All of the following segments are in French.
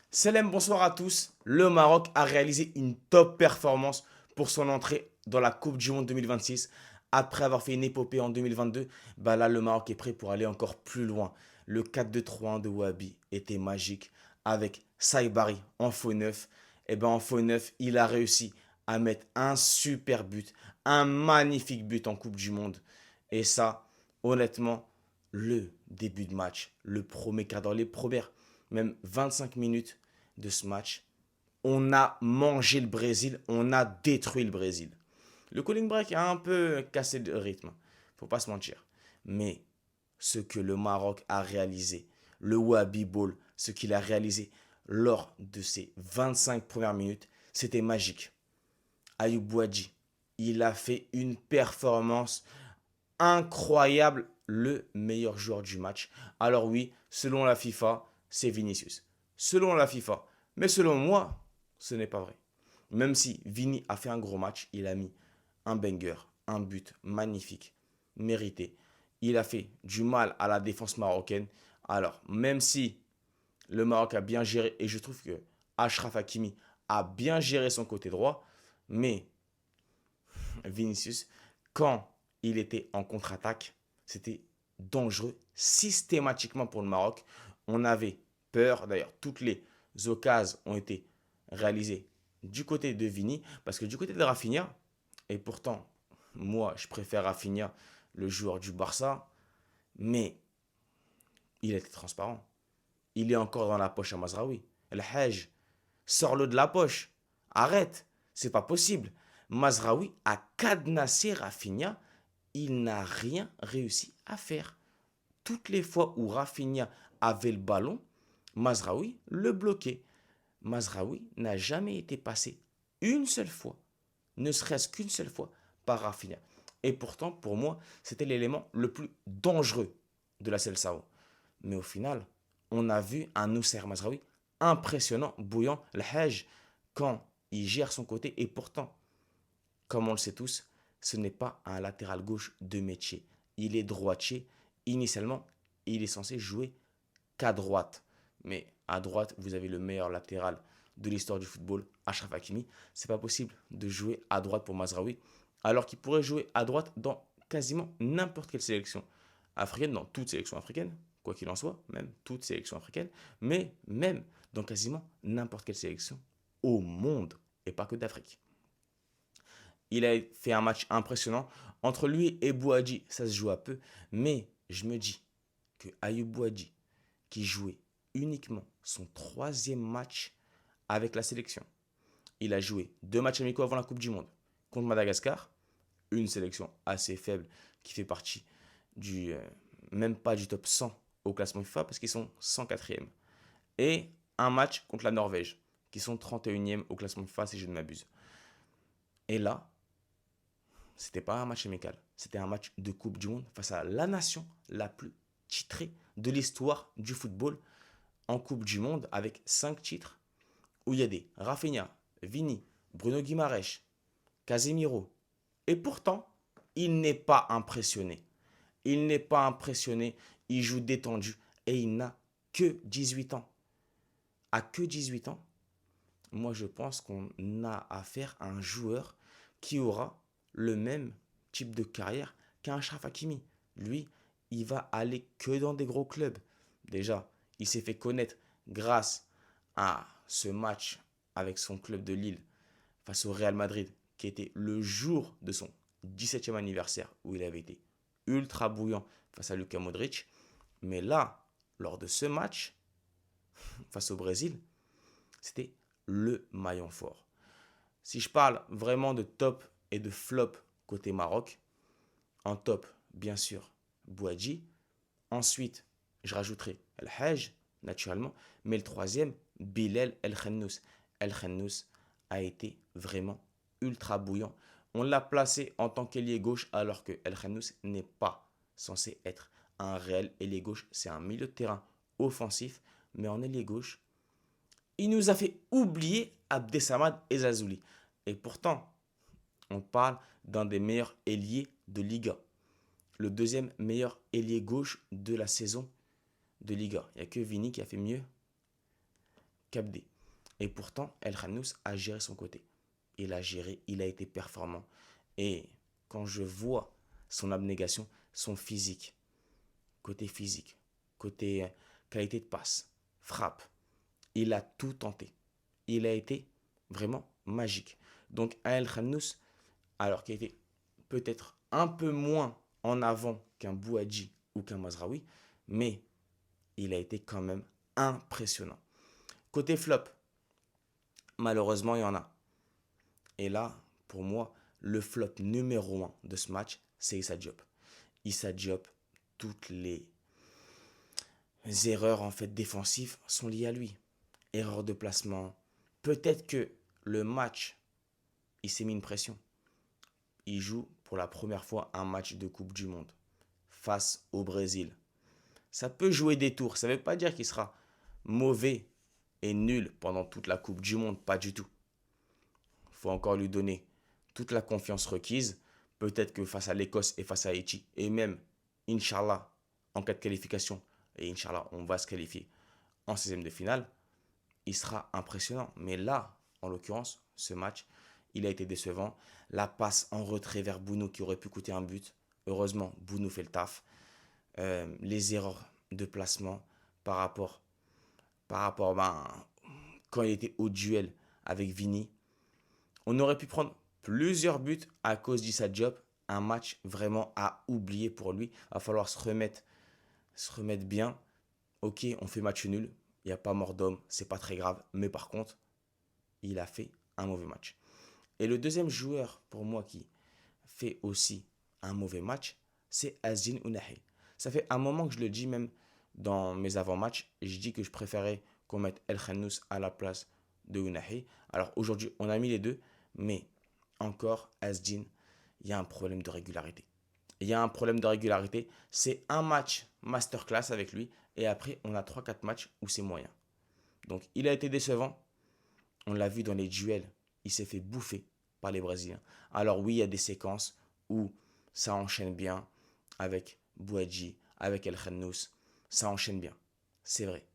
Salam, bonsoir à tous. Le Maroc a réalisé une top performance pour son entrée dans la Coupe du Monde 2026. Après avoir fait une épopée en 2022, là le Maroc est prêt pour aller encore plus loin. Le 4-2-3-1 de Wahabi était magique avec Saïbari en faux neuf. En faux neuf, il a réussi à mettre un super but, un magnifique but en Coupe du Monde. Et ça, honnêtement, le début de match, le premier quart d'heure, les premières même 25 minutes de ce match, on a mangé le Brésil, on a détruit le Brésil. Le cooling break a un peu cassé le rythme, faut pas se mentir. Mais ce que le Maroc a réalisé, le Wahabi Ball, ce qu'il a réalisé lors de ces 25 premières minutes, c'était magique. Ayoub Bouadji, il a fait une performance incroyable, le meilleur joueur du match. Alors oui, selon la FIFA, c'est Vinicius. Selon la FIFA. Mais selon moi, ce n'est pas vrai. Même si Vini a fait un gros match, il a mis un banger, un but magnifique, mérité. Il a fait du mal à la défense marocaine. Alors, même si le Maroc a bien géré, et je trouve que Achraf Hakimi a bien géré son côté droit, mais Vinicius, quand il était en contre-attaque, c'était dangereux systématiquement pour le Maroc. On avait peur, d'ailleurs, toutes les occasions ont été réalisées du côté de Vini, parce que du côté de Rafinha, et pourtant, moi, je préfère Rafinha, le joueur du Barça, mais il était transparent. Il est encore dans la poche à Mazraoui. El Hajj, sors-le de la poche. Arrête, c'est pas possible. Mazraoui a cadenassé Rafinha, il n'a rien réussi à faire. Toutes les fois où Rafinha avait le ballon, Mazraoui le bloquait. Mazraoui n'a jamais été passé une seule fois, ne serait-ce qu'une seule fois, par Rafinha. Et pourtant, pour moi, c'était l'élément le plus dangereux de la Seleção. Mais au final, on a vu un Noussair Mazraoui impressionnant, bouillant, le Hajj, quand il gère son côté. Et pourtant, comme on le sait tous, ce n'est pas un latéral gauche de métier. Il est droitier. Initialement, il est censé jouer qu'à droite. Mais à droite, vous avez le meilleur latéral de l'histoire du football, Achraf Hakimi. C'est pas possible de jouer à droite pour Mazraoui, alors qu'il pourrait jouer à droite dans quasiment n'importe quelle sélection africaine, dans toute sélection africaine, quoi qu'il en soit, même toute sélection africaine, mais même dans quasiment n'importe quelle sélection au monde, et pas que d'Afrique. Il a fait un match impressionnant. Entre lui et Bouadji, ça se joue à peu, mais je me dis que Ayoub Bouadji, qui jouait uniquement son troisième match avec la sélection. Il a joué 2 matchs amicaux avant la Coupe du Monde contre Madagascar, une sélection assez faible qui fait partie du même pas du top 100 au classement FIFA parce qu'ils sont 104e. Et un match contre la Norvège qui sont 31e au classement FIFA si je ne m'abuse. Et là, c'était pas un match amical, c'était un match de Coupe du Monde face à la nation la plus titrée de l'histoire du football en Coupe du Monde avec 5 titres où il y a des Rafinha, Vini, Bruno Guimaraes, Casemiro. Et pourtant, il n'est pas impressionné. Il n'est pas impressionné, il joue détendu et il n'a que 18 ans. À que 18 ans, moi je pense qu'on a affaire à un joueur qui aura le même type de carrière qu'un Achraf Hakimi. Lui, il va aller que dans des gros clubs. Déjà, il s'est fait connaître grâce à ce match avec son club de Lille face au Real Madrid, qui était le jour de son 17e anniversaire, où il avait été ultra bouillant face à Luka Modric. Mais là, lors de ce match, face au Brésil, c'était le maillon fort. Si je parle vraiment de top et de flop côté Maroc, en top, bien sûr, Bouadji. Ensuite, je rajouterai El Hajj, naturellement. Mais le troisième, Bilal El Khennous. El Khennous a été vraiment ultra bouillant. On l'a placé en tant qu'ailier gauche alors que El Khennous n'est pas censé être un réel ailier gauche. C'est un milieu de terrain offensif. Mais en ailier gauche, il nous a fait oublier Abdesamad et Zazouli. Et pourtant, on parle d'un des meilleurs ailiers de Liga. Le deuxième meilleur ailier gauche de la saison de Liga. Il n'y a que Vini qui a fait mieux Cap D. Et pourtant, El Khanous a géré son côté. Il a géré, il a été performant. Et quand je vois son abnégation, son physique, côté qualité de passe, frappe, il a tout tenté. Il a été vraiment magique. Donc, un El Khanous, alors qu'il était peut-être un peu moins en avant qu'un Bouadji ou qu'un Mazraoui, mais il a été quand même impressionnant. Côté flop, malheureusement, il y en a. Et là, pour moi, le flop numéro un de ce match, c'est Issa Diop. Issa Diop, toutes les erreurs en fait défensives sont liées à lui. Erreur de placement. Peut-être que le match, il s'est mis une pression. Il joue pour la première fois un match de Coupe du Monde face au Brésil. Ça peut jouer des tours. Ça ne veut pas dire qu'il sera mauvais et nul pendant toute la Coupe du Monde. Pas du tout. Il faut encore lui donner toute la confiance requise. Peut-être que face à l'Écosse et face à Haïti, et même, Inch'Allah, en cas de qualification, et Inch'Allah, on va se qualifier en 16e de finale, il sera impressionnant. Mais là, en l'occurrence, ce match, il a été décevant. La passe en retrait vers Bounou qui aurait pu coûter un but. Heureusement, Bounou fait le taf. Les erreurs de placement par rapport, quand il était au duel avec Vini. On aurait pu prendre plusieurs buts à cause d'Issa Diop. Un match vraiment à oublier pour lui. Il va falloir se remettre bien. Ok, on fait match nul. Il n'y a pas mort d'homme. C'est pas très grave. Mais par contre, il a fait un mauvais match. Et le deuxième joueur pour moi qui fait aussi un mauvais match, c'est Azzin Ounahi. Ça fait un moment que je le dis même dans mes avant-matchs. Je dis que je préférais qu'on mette El Khanous à la place de Ounahi. Alors aujourd'hui, on a mis les deux, mais encore, Azzin, il y a un problème de régularité. Il y a un problème de régularité. C'est un match masterclass avec lui, et après, on a 3-4 matchs où c'est moyen. Donc, il a été décevant. On l'a vu dans les duels. Il s'est fait bouffer par les Brésiliens. Alors oui, il y a des séquences où ça enchaîne bien avec Bouadji, avec El Khanous. Ça enchaîne bien. C'est vrai.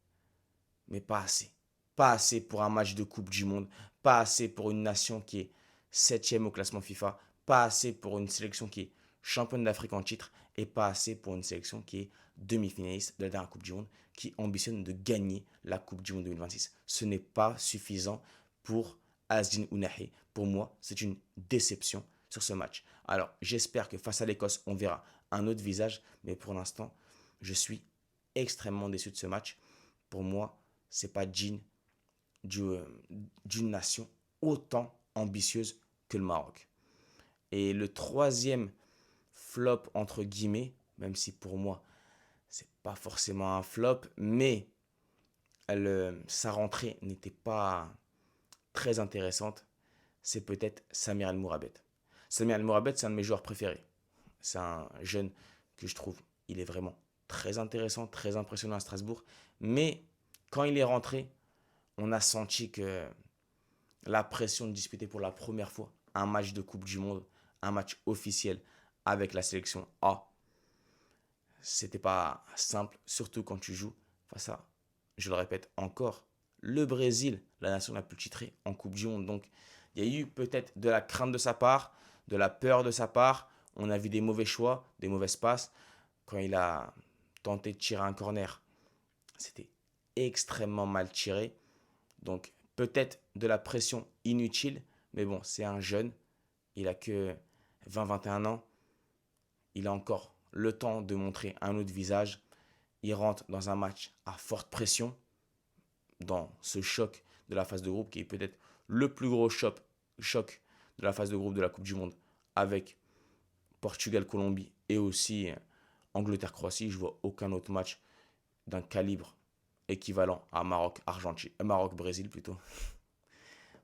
Mais pas assez. Pas assez pour un match de Coupe du Monde. Pas assez pour une nation qui est 7e au classement FIFA. Pas assez pour une sélection qui est championne d'Afrique en titre. Et pas assez pour une sélection qui est demi-finaliste de la dernière Coupe du Monde, qui ambitionne de gagner la Coupe du Monde 2026. Ce n'est pas suffisant pour Azzin Ounahi. Pour moi, c'est une déception sur ce match. Alors, j'espère que face à l'Écosse, on verra un autre visage. Mais pour l'instant, je suis extrêmement déçu de ce match. Pour moi, c'est pas digne d'une nation autant ambitieuse que le Maroc. Et le troisième flop, entre guillemets, même si pour moi, c'est pas forcément un flop, mais sa rentrée n'était pas très intéressante, c'est peut-être Samir El Mourabet. Samir El Mourabet, c'est un de mes joueurs préférés. C'est un jeune que je trouve, il est vraiment très intéressant, très impressionnant à Strasbourg. Mais quand il est rentré, on a senti que la pression de disputer pour la première fois un match de Coupe du Monde, un match officiel avec la sélection A, c'était pas simple, surtout quand tu joues face à, je le répète encore, le Brésil, la nation la plus titrée en Coupe du Monde. Donc, il y a eu peut-être de la crainte de sa part, de la peur de sa part. On a vu des mauvais choix, des mauvaises passes. Quand il a tenté de tirer un corner, c'était extrêmement mal tiré. Donc, peut-être de la pression inutile, mais bon, c'est un jeune. Il a que 20-21 ans. Il a encore le temps de montrer un autre visage. Il rentre dans un match à forte pression, dans ce choc de la phase de groupe, qui est peut-être le plus gros choc de la phase de groupe de la Coupe du Monde, avec Portugal-Colombie et aussi Angleterre-Croatie. Je vois aucun autre match d'un calibre équivalent à Maroc-Argentine, Maroc-Brésil plutôt.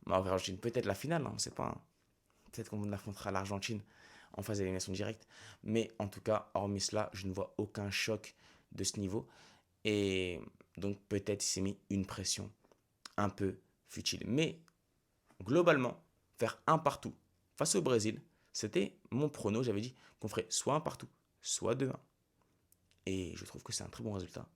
Maroc-Argentine, peut-être la finale, on ne sait pas. Hein. Peut-être qu'on affrontera l'Argentine en phase d'élimination directe. Mais en tout cas, hormis cela, je ne vois aucun choc de ce niveau. Et donc peut-être il s'est mis une pression un peu futile. Mais globalement, faire un partout face au Brésil, c'était mon prono. J'avais dit qu'on ferait soit un partout, soit 2-1. Et je trouve que c'est un très bon résultat.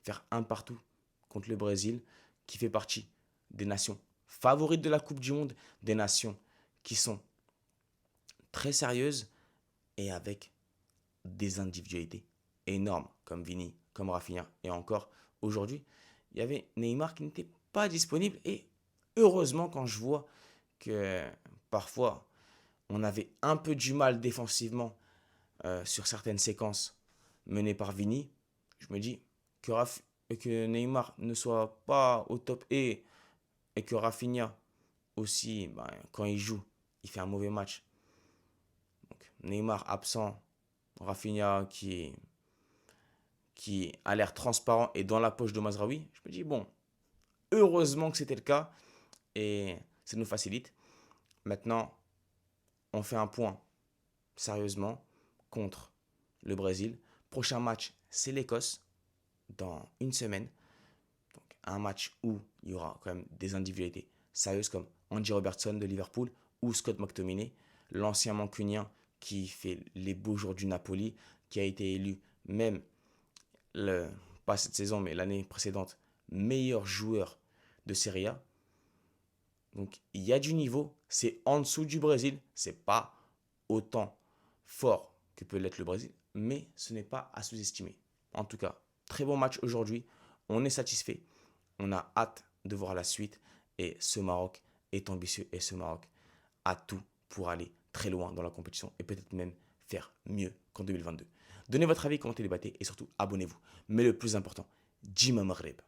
Faire un partout contre le Brésil, qui fait partie des nations favorites de la Coupe du Monde, des nations qui sont très sérieuses et avec des individualités énormes, comme Vini, comme Rafinha. Et encore, aujourd'hui, il y avait Neymar qui n'était pas disponible. Et heureusement, quand je vois que parfois, on avait un peu du mal défensivement sur certaines séquences menées par Vini, je me dis que Neymar ne soit pas au top et que Rafinha aussi, ben, quand il joue, il fait un mauvais match. Donc, Neymar absent, Rafinha qui a l'air transparent et dans la poche de Mazraoui, je me dis, bon, heureusement que c'était le cas et ça nous facilite. Maintenant, on fait un point sérieusement contre le Brésil. Prochain match, c'est l'Écosse dans une semaine. Donc, un match où il y aura quand même des individualités sérieuses comme Andy Robertson de Liverpool ou Scott McTominay, l'ancien mancunien qui fait les beaux jours du Napoli, qui a été élu même, pas cette saison, mais l'année précédente, meilleur joueur de Serie A. Donc il y a du niveau, c'est en dessous du Brésil, c'est pas autant fort que peut l'être le Brésil, mais ce n'est pas à sous-estimer. En tout cas, très bon match aujourd'hui, on est satisfait, on a hâte de voir la suite et ce Maroc est ambitieux et ce Maroc a tout pour aller très loin dans la compétition et peut-être même faire mieux qu'en 2022. Donnez votre avis, commentez, débattez et surtout abonnez-vous. Mais le plus important, Djima Maghreb.